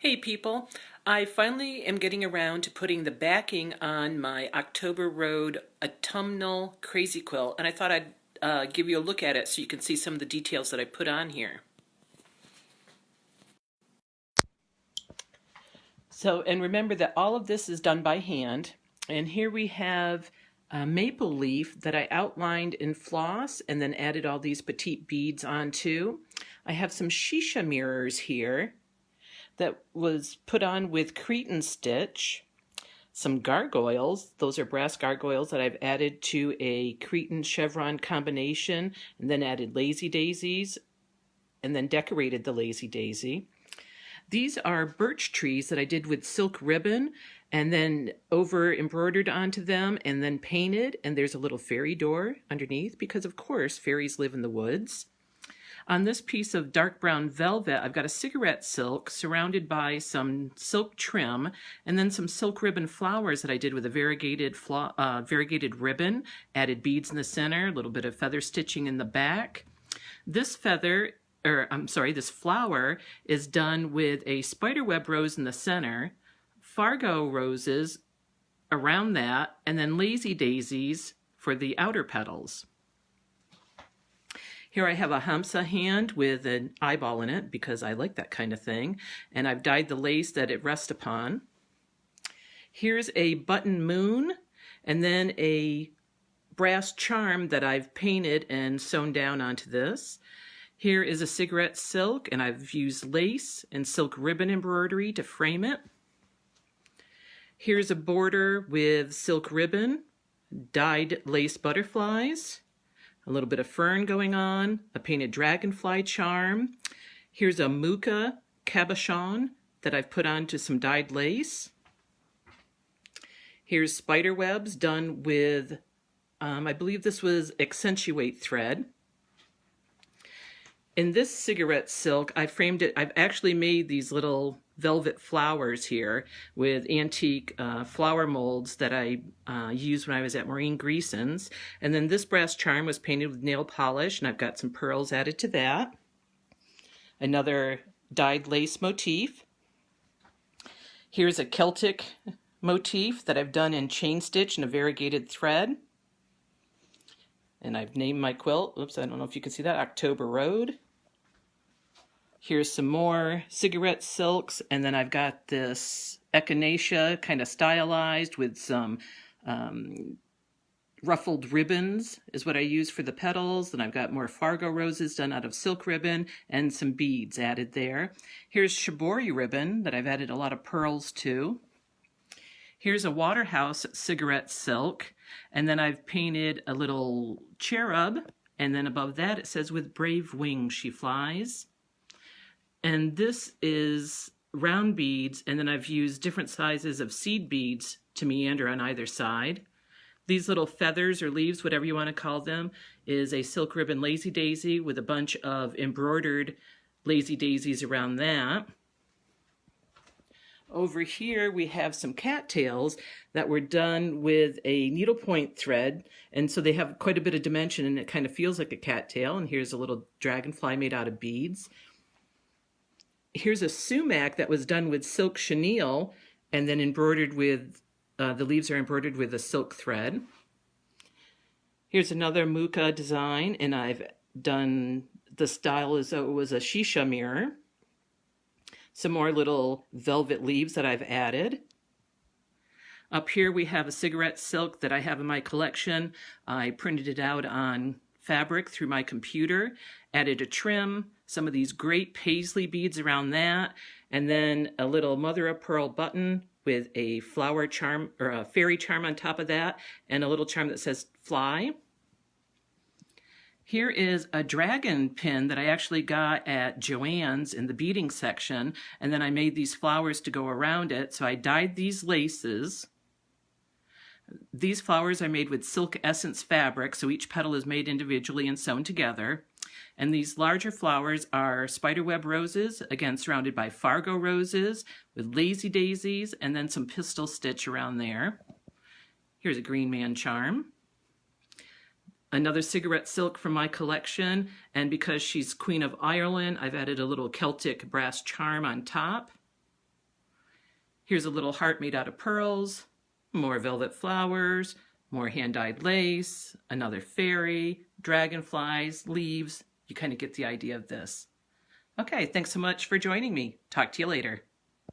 Hey people, I finally am getting around to putting the backing on my October Road autumnal crazy quilt, and I thought I'd give you a look at it so you can see some of the details that I put on here. So, and remember that all of this is done by hand, and here we have a maple leaf that I outlined in floss and then added all these petite beads onto. I have some shisha mirrors here that was put on with Cretan stitch, some gargoyles. Those are brass gargoyles that I've added to a Cretan chevron combination and then added lazy daisies and then decorated the lazy daisy. These are birch trees that I did with silk ribbon and then over embroidered onto them and then painted, and there's a little fairy door underneath because of course fairies live in the woods. On this piece of dark brown velvet, I've got a cigarette silk surrounded by some silk trim and then some silk ribbon flowers that I did with a variegated ribbon, added beads in the center, a little bit of feather stitching in the back. This flower is done with a spiderweb rose in the center, Fargo roses around that, and then lazy daisies for the outer petals. Here I have a hamsa hand with an eyeball in it because I like that kind of thing, and I've dyed the lace that it rests upon. Here's a button moon and then a brass charm that I've painted and sewn down onto this. Here is a cigarette silk, and I've used lace and silk ribbon embroidery to frame it. Here's a border with silk ribbon, dyed lace butterflies, a little bit of fern going on, a painted dragonfly charm. Here's a muka cabochon that I've put onto some dyed lace. Here's spider webs done with, I believe this was accentuate thread. In this cigarette silk, I framed it, I've actually made these little velvet flowers here with antique flower molds that I used when I was at Maureen Greason's. And then this brass charm was painted with nail polish, and I've got some pearls added to that. Another dyed lace motif. Here's a Celtic motif that I've done in chain stitch and a variegated thread. And I've named my quilt, oops, I don't know if you can see that, October Road. Here's some more cigarette silks, and then I've got this echinacea kind of stylized with some ruffled ribbons is what I use for the petals. Then I've got more Fargo roses done out of silk ribbon and some beads added there. Here's shibori ribbon that I've added a lot of pearls to. Here's a Waterhouse cigarette silk, and then I've painted a little cherub, and then above that it says, "With brave wings she flies." And this is round beads, and then I've used different sizes of seed beads to meander on either side. These little feathers or leaves, whatever you want to call them, is a silk ribbon lazy daisy with a bunch of embroidered lazy daisies around that. Over here we have some cattails that were done with a needlepoint thread, and so they have quite a bit of dimension, and it kind of feels like a cattail. And here's a little dragonfly made out of beads. Here's a sumac that was done with silk chenille and then embroidered with, the leaves are embroidered with a silk thread. Here's another muka design, and I've done the style as though it was a shisha mirror. Some more little velvet leaves that I've added. Up here we have a cigarette silk that I have in my collection. I printed it out on fabric through my computer, added a trim, some of these great paisley beads around that, and then a little mother of pearl button with a flower charm or a fairy charm on top of that, and a little charm that says fly. Here is a dragon pin that I actually got at Joann's in the beading section, and then I made these flowers to go around it. So I dyed these laces. These flowers are made with silk essence fabric, so each petal is made individually and sewn together. And these larger flowers are spiderweb roses, again surrounded by Fargo roses with lazy daisies and then some pistol stitch around there. Here's a green man charm. Another cigarette silk from my collection, and because she's Queen of Ireland, I've added a little Celtic brass charm on top. Here's a little heart made out of pearls, more velvet flowers, more hand-dyed lace, another fairy, dragonflies, leaves. You kind of get the idea of this. Okay, thanks so much for joining me. Talk to you later.